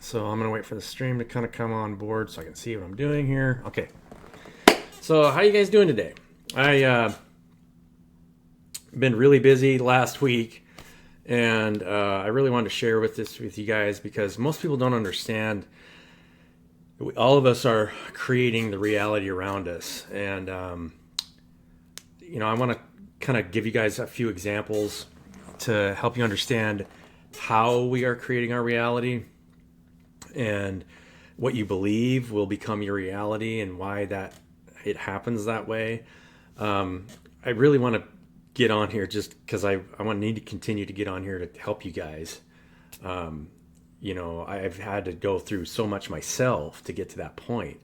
So I'm gonna wait for the stream to kind of come on board so I can see what I'm doing here. Okay. So how you guys doing today? I been really busy last week, and I really wanted to share with you guys because most people don't understand. All of us are creating the reality around us, and I want to kind of give you guys a few examples to help you understand how we are creating our reality and what you believe will become your reality and why that it happens that way. I really want to get on here just because I want need to continue to get on here to help you guys. I've had to go through so much myself to get to that point.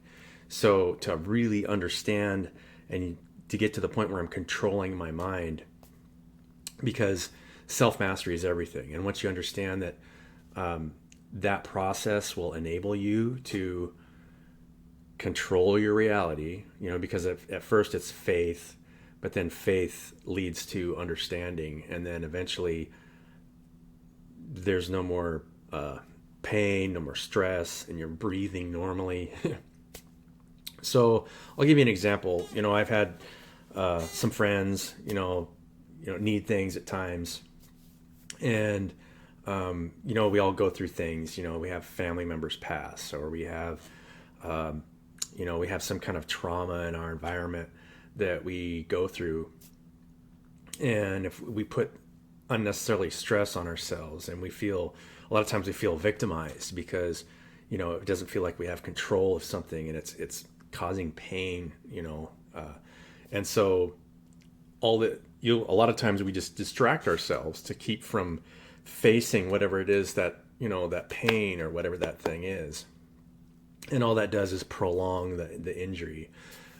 So to really understand and to get to the point where I'm controlling my mind, because self mastery is everything. And once you understand that, that process will enable you to control your reality, because at first it's faith, but then faith leads to understanding. And then eventually there's no more pain, no more stress, and you're breathing normally. So I'll give you an example. I've had some friends, need things at times, and we all go through things. We have family members pass, or we have some kind of trauma in our environment that we go through, and if we put unnecessarily stress on ourselves, and a lot of times we feel victimized because it doesn't feel like we have control of something, and it's causing pain, and so a lot of times we just distract ourselves to keep from facing whatever it is that that pain or whatever that thing is, and all that does is prolong the injury.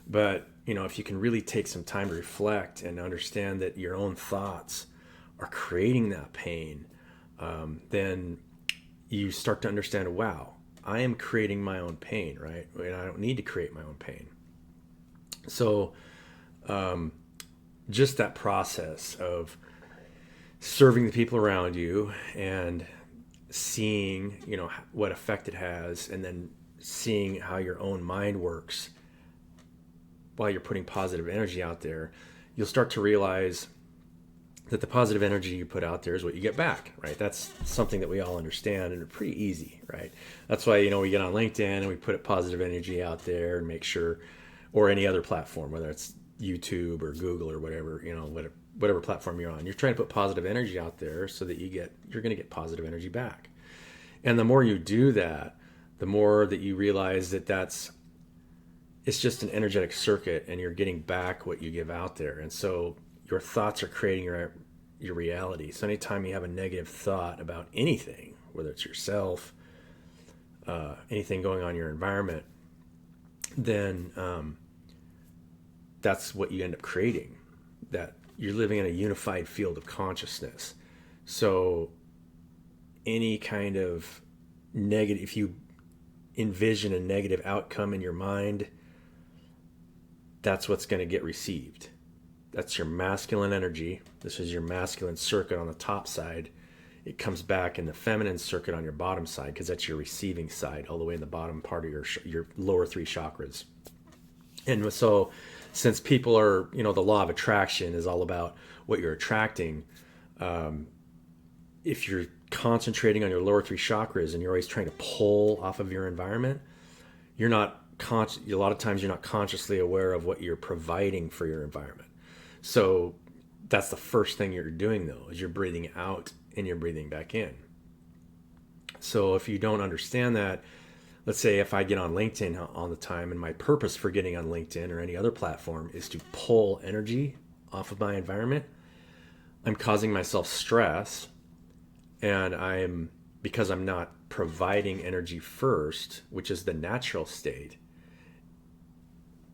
But if you can really take some time to reflect and understand that your own thoughts are creating that pain, then you start to understand, wow, I am creating my own pain, right? And I don't need to create my own pain. So just that process of serving the people around you and seeing, what effect it has, and then seeing how your own mind works while you're putting positive energy out there, you'll start to realize that the positive energy you put out there is what you get back, right? That's something that we all understand, and it's pretty easy, right? That's why, we get on LinkedIn and we put positive energy out there and make sure, or any other platform, whether it's YouTube or Google or whatever, whatever platform you're on, you're trying to put positive energy out there so that you're going to get positive energy back. And the more you do that, the more that you realize that it's just an energetic circuit, and you're getting back what you give out there. And so your thoughts are creating your reality. So anytime you have a negative thought about anything, whether it's yourself, anything going on in your environment, then that's what you end up creating. That you're living in a unified field of consciousness. So any kind of negative, if you envision a negative outcome in your mind, that's what's going to get received. That's your masculine energy. This is your masculine circuit on the top side. It comes back in the feminine circuit on your bottom side, because that's your receiving side, all the way in the bottom part of your lower three chakras. And so since people are, the law of attraction is all about what you're attracting. If you're concentrating on your lower three chakras and you're always trying to pull off of your environment, you're not a lot of times you're not consciously aware of what you're providing for your environment. So that's the first thing you're doing, though, is you're breathing out and you're breathing back in. So if you don't understand that, let's say if I get on LinkedIn all the time, and my purpose for getting on LinkedIn or any other platform is to pull energy off of my environment, I'm causing myself stress, and because I'm not providing energy first, which is the natural state,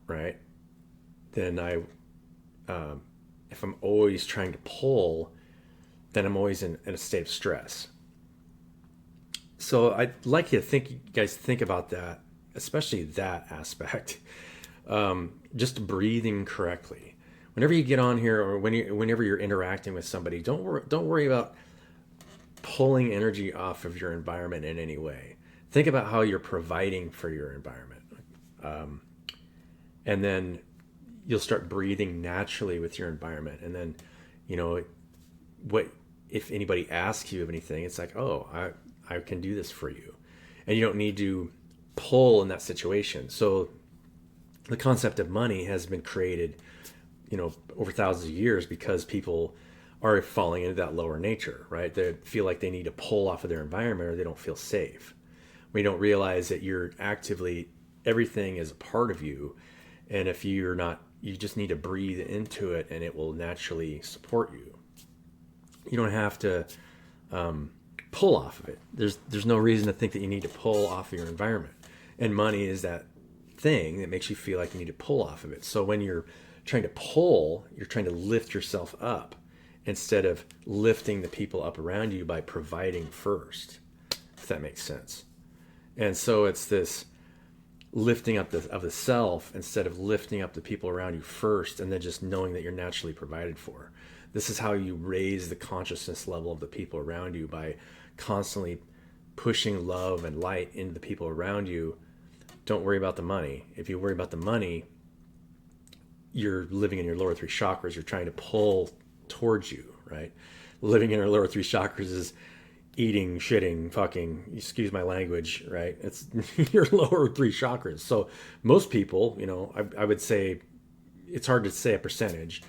right? Then if I'm always trying to pull, then I'm always in a state of stress. So I'd like you guys think about that, especially that aspect. Just breathing correctly. Whenever you get on here, or whenever you're interacting with somebody, don't worry about pulling energy off of your environment in any way. think about how you're providing for your environment. And then you'll start breathing naturally with your environment. And then, you know, what if anybody asks you of anything, it's like, oh, I can do this for you. And you don't need to pull in that situation. So the concept of money has been created, you know, over thousands of years because people are falling into that lower nature, right? They feel like they need to pull off of their environment or they don't feel safe. We don't realize that you're actively, everything is a part of you. And if you're not, you just need to breathe into it and it will naturally support you. You don't have to pull off of it. There's no reason to think that you need to pull off of your environment. And money is that thing that makes you feel like you need to pull off of it. So when you're trying to pull, you're trying to lift yourself up instead of lifting the people up around you by providing first, if that makes sense. And so it's this lifting up of the self instead of lifting up the people around you first, and then just knowing that you're naturally provided for. This is how you raise the consciousness level of the people around you, by constantly pushing love and light into the people around you. Don't worry about the money. If you worry about the money, you're living in your lower three chakras. You're trying to pull towards you, right? Living in our lower three chakras is eating, shitting, fucking, excuse my language, right? It's your lower three chakras. So most people, you know, I would say, it's hard to say a percentage,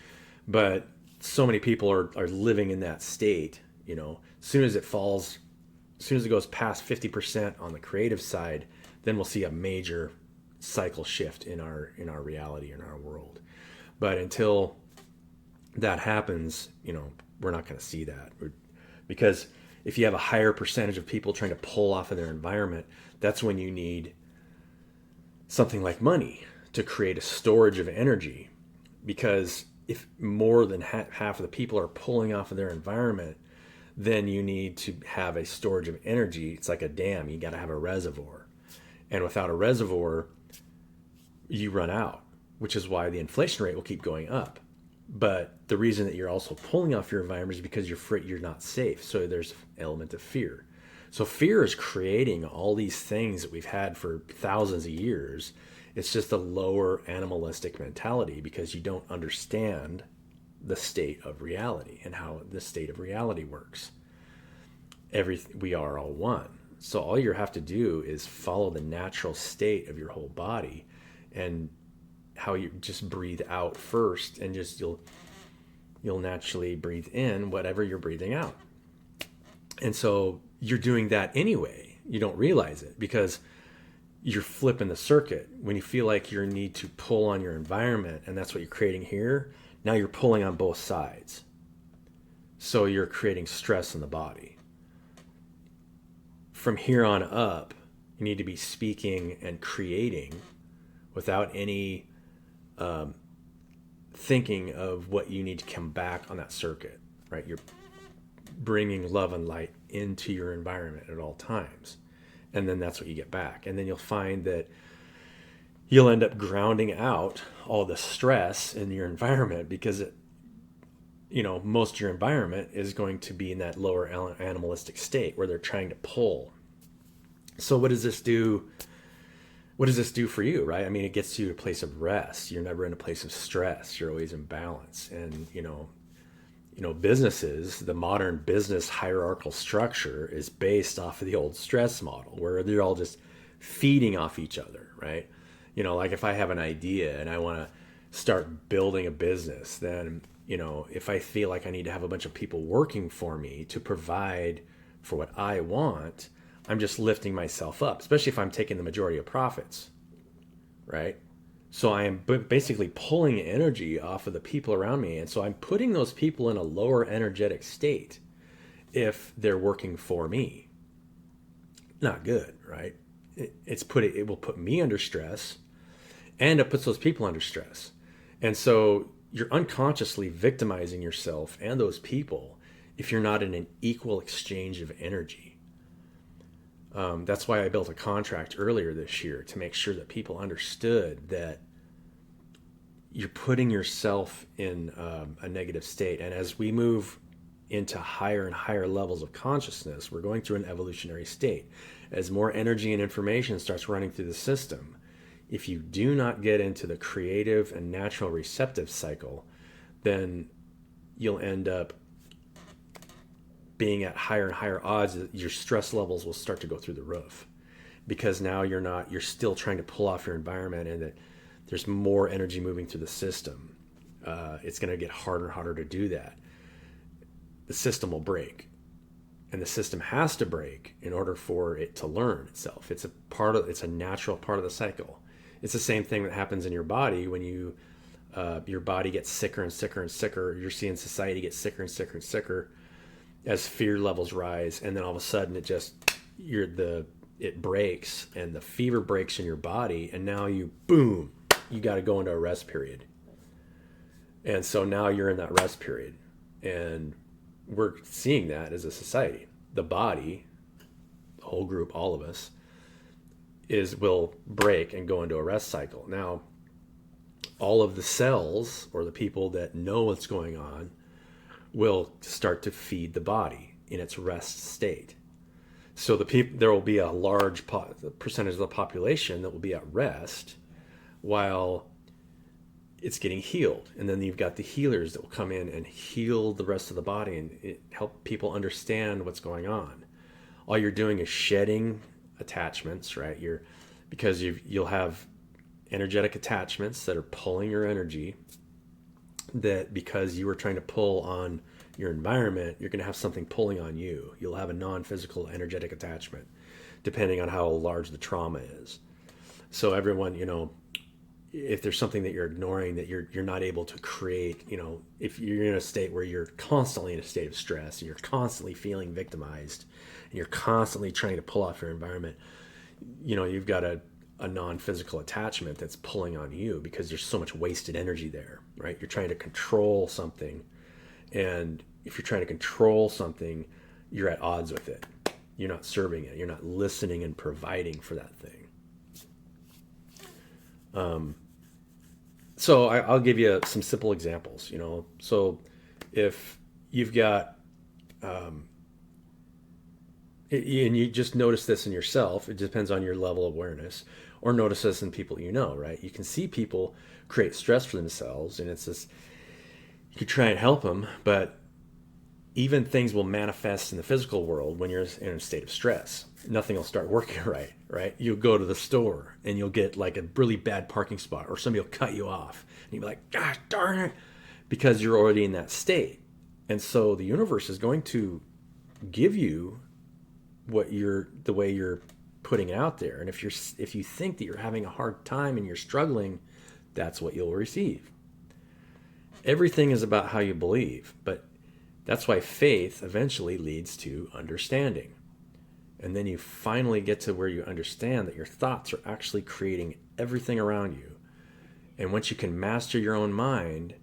but so many people are living in that state, you know. As soon as it falls, as soon as it goes past 50% on the creative side, then we'll see a major cycle shift in our reality, in our world. But until that happens, you know, we're not going to see that. Because if you have a higher percentage of people trying to pull off of their environment, that's when you need something like money to create a storage of energy. Because if more than half of the people are pulling off of their environment, then you need to have a storage of energy. It's like a dam. You got to have a reservoir. And without a reservoir, you run out, which is why the inflation rate will keep going up. But the reason that you're also pulling off your environment is because you're not safe. So there's an element of fear. So fear is creating all these things that we've had for thousands of years. It's just a lower animalistic mentality because you don't understand the state of reality and how the state of reality works. We are all one. So all you have to do is follow the natural state of your whole body, and how you just breathe out first, and just you'll naturally breathe in whatever you're breathing out. And so you're doing that anyway. You don't realize it because you're flipping the circuit. When you feel like you need to pull on your environment, and that's what you're creating here, now you're pulling on both sides. So you're creating stress in the body. From here on up, you need to be speaking and creating without any thinking of what you need to come back on that circuit, right? You're bringing love and light into your environment at all times. And then that's what you get back. And then you'll find that you'll end up grounding out all the stress in your environment because most of your environment is going to be in that lower animalistic state where they're trying to pull. So what does this do? What does this do for you, right? I mean, it gets you to a place of rest. You're never in a place of stress. You're always in balance. And, businesses, the modern business hierarchical structure is based off of the old stress model where they're all just feeding off each other, right? Like if I have an idea and I want to start building a business, then, if I feel like I need to have a bunch of people working for me to provide for what I want, I'm just lifting myself up, especially if I'm taking the majority of profits, right? So I am basically pulling energy off of the people around me. And so I'm putting those people in a lower energetic state if they're working for me. Not good, right? It will put me under stress, and it puts those people under stress. And so you're unconsciously victimizing yourself and those people if you're not in an equal exchange of energy. That's why I built a contract earlier this year to make sure that people understood that you're putting yourself in a negative state. And as we move into higher and higher levels of consciousness, we're going through an evolutionary state. as more energy and information starts running through the system, if you do not get into the creative and natural receptive cycle, then you'll end up being at higher and higher odds. Your stress levels will start to go through the roof, because now you're still trying to pull off your environment, and that there's more energy moving through the system. It's going to get harder and harder to do that. The system will break, and the system has to break in order for it to learn itself. It's a natural part of the cycle. It's the same thing that happens in your body when your body gets sicker and sicker and sicker. You're seeing society get sicker and sicker and sicker as fear levels rise, and then all of a sudden it breaks, and the fever breaks in your body, and now you got to go into a rest period. And so now you're in that rest period, and we're seeing that as a society. The body, the whole group, all of us, will break and go into a rest cycle. Now, all of the cells, or the people that know what's going on, will start to feed the body in its rest state. So there will be a large percentage of the population that will be at rest while it's getting healed. And then you've got the healers that will come in and heal the rest of the body and help people understand what's going on. All you're doing is shedding attachments, right? Because you'll have energetic attachments that are pulling your energy, that because you were trying to pull on your environment, you're going to have something pulling on you. You'll have a non-physical energetic attachment, depending on how large the trauma is. So everyone, if there's something that you're ignoring, that you're not able to create, if you're in a state where you're constantly in a state of stress, and you're constantly feeling victimized, and you're constantly trying to pull off your environment, you've got a non-physical attachment that's pulling on you, because there's so much wasted energy there, right? You're trying to control something, and if you're trying to control something, you're at odds with it. You're not serving it. You're not listening and providing for that thing. So I'll give you some simple examples, So if you've got, and you just notice this in yourself, it depends on your level of awareness, or notice this in people right? You can see people create stress for themselves, and it's this, you could try and help them, but even things will manifest in the physical world when you're in a state of stress. Nothing will start working right? You'll go to the store and you'll get like a really bad parking spot, or somebody will cut you off, and you'll be like, gosh darn it, because you're already in that state. And so the universe is going to give you the way you're putting out there. And if you think that you're having a hard time and you're struggling, that's what you'll receive. Everything is about how you believe, but that's why faith eventually leads to understanding. And then you finally get to where you understand that your thoughts are actually creating everything around you. And once you can master your own mind,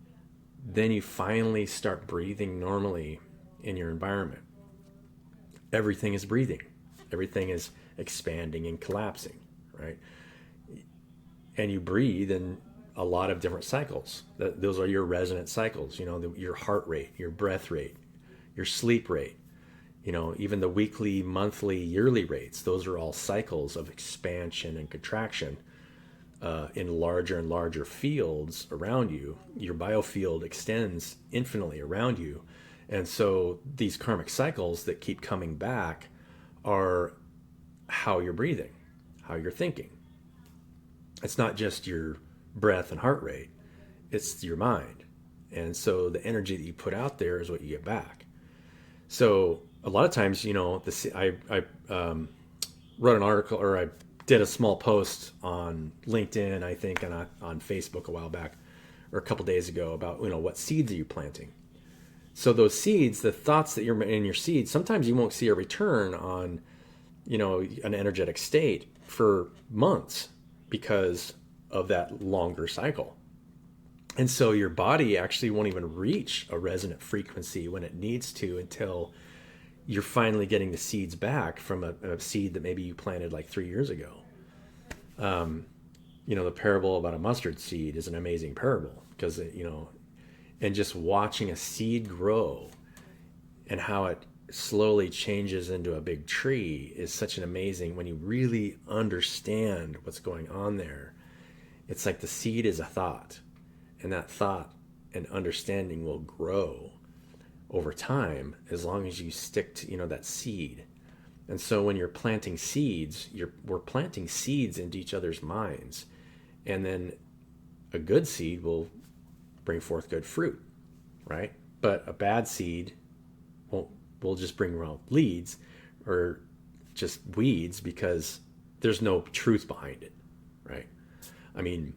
then you finally start breathing normally in your environment. Everything is breathing. Everything is expanding and collapsing, right? And you breathe in a lot of different cycles. Those are your resonant cycles, your heart rate, your breath rate, your sleep rate, even the weekly, monthly, yearly rates. Those are all cycles of expansion and contraction in larger and larger fields around you. Your biofield extends infinitely around you. And so these karmic cycles that keep coming back are how you're breathing, how you're thinking. It's not just your breath and heart rate, it's your mind. And so the energy that you put out there is what you get back. So a lot of times, I wrote an article, or I did a small post on LinkedIn, I think, and on Facebook a while back, or a couple days ago, about what seeds are you planting. So those seeds, the thoughts that you're in your seeds, sometimes you won't see a return on an energetic state for months because of that longer cycle. And so your body actually won't even reach a resonant frequency when it needs to, until you're finally getting the seeds back from a seed that maybe you planted like 3 years ago. The parable about a mustard seed is an amazing parable, because and just watching a seed grow and how it slowly changes into a big tree is such an amazing, when you really understand what's going on there. It's like the seed is a thought, and that thought and understanding will grow over time as long as you stick to, that seed. And so when you're planting seeds, we're planting seeds into each other's minds. And then a good seed will bring forth good fruit, right? But a bad seed will just bring around leads or just weeds because there's no truth behind it, right? I mean,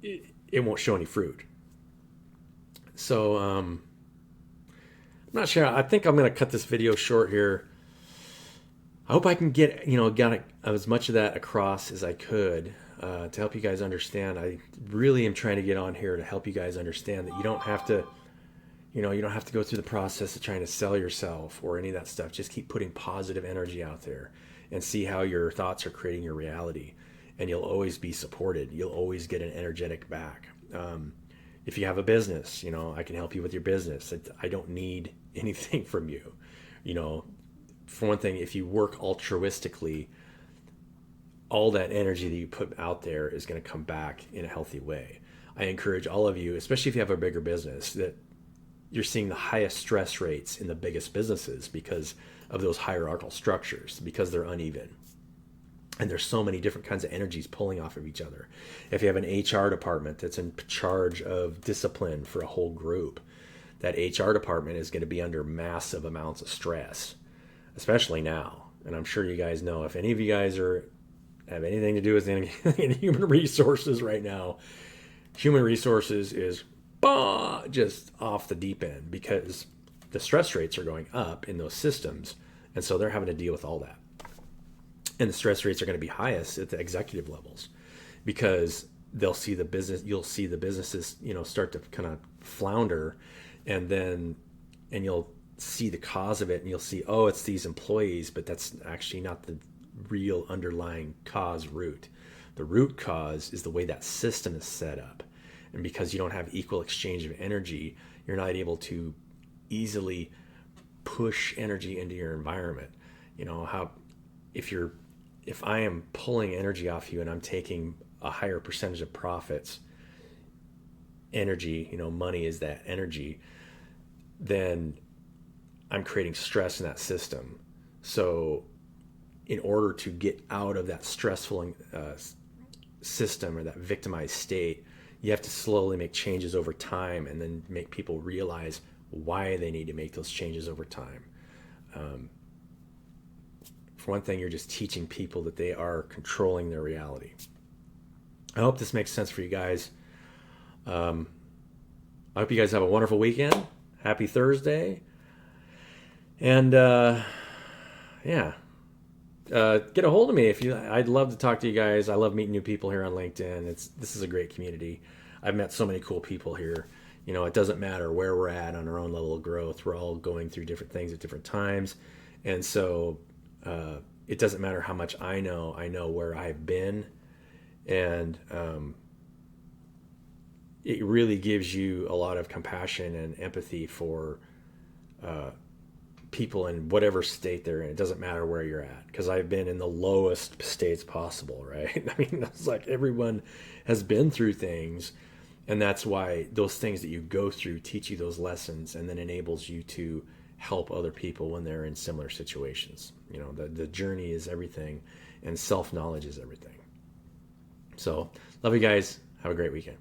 it won't show any fruit. So I'm not sure. I think I'm going to cut this video short here. I hope I can get as much of that across as I could to help you guys understand. I really am trying to get on here to help you guys understand that you don't have to, you don't have to go through the process of trying to sell yourself or any of that stuff. Just keep putting positive energy out there and see how your thoughts are creating your reality. And you'll always be supported. You'll always get an energetic back. If you have a business, I can help you with your business. I don't need anything from you. For one thing, if you work altruistically, all that energy that you put out there is going to come back in a healthy way. I encourage all of you, especially if you have a bigger business, that you're seeing the highest stress rates in the biggest businesses because of those hierarchical structures, because they're uneven. And there's so many different kinds of energies pulling off of each other. If you have an HR department that's in charge of discipline for a whole group, that HR department is going to be under massive amounts of stress, especially now. And I'm sure you guys know, if any of you guys have anything to do with in human resources right now, human resources is just off the deep end because the stress rates are going up in those systems. And so they're having to deal with all that. And the stress rates are going to be highest at the executive levels because you'll see the businesses, start to kind of flounder, and you'll see the cause of it, and you'll see, oh, it's these employees, but that's actually not the real underlying cause root. The root cause is the way that system is set up. And because you don't have equal exchange of energy, you're not able to easily push energy into your environment. If I am pulling energy off you and I'm taking a higher percentage of profits, energy, money is that energy, then I'm creating stress in that system. So in order to get out of that stressful system or that victimized state, you have to slowly make changes over time and then make people realize why they need to make those changes over time. For one thing, you're just teaching people that they are controlling their reality. I hope this makes sense for you guys. I hope you guys have a wonderful weekend. Happy Thursday. And get a hold of me if you. I'd love to talk to you guys. I love meeting new people here on LinkedIn. This is a great community. I've met so many cool people here. It doesn't matter where we're at on our own level of growth. We're all going through different things at different times, and so it doesn't matter how much I know. I know where I've been, and it really gives you a lot of compassion and empathy for people in whatever state they're in. It doesn't matter where you're at, because I've been in the lowest states possible, right? I mean, it's like everyone has been through things, and that's why those things that you go through teach you those lessons and then enables you to help other people when they're in similar situations. The journey is everything, and self-knowledge is everything. So, love you guys. Have a great weekend.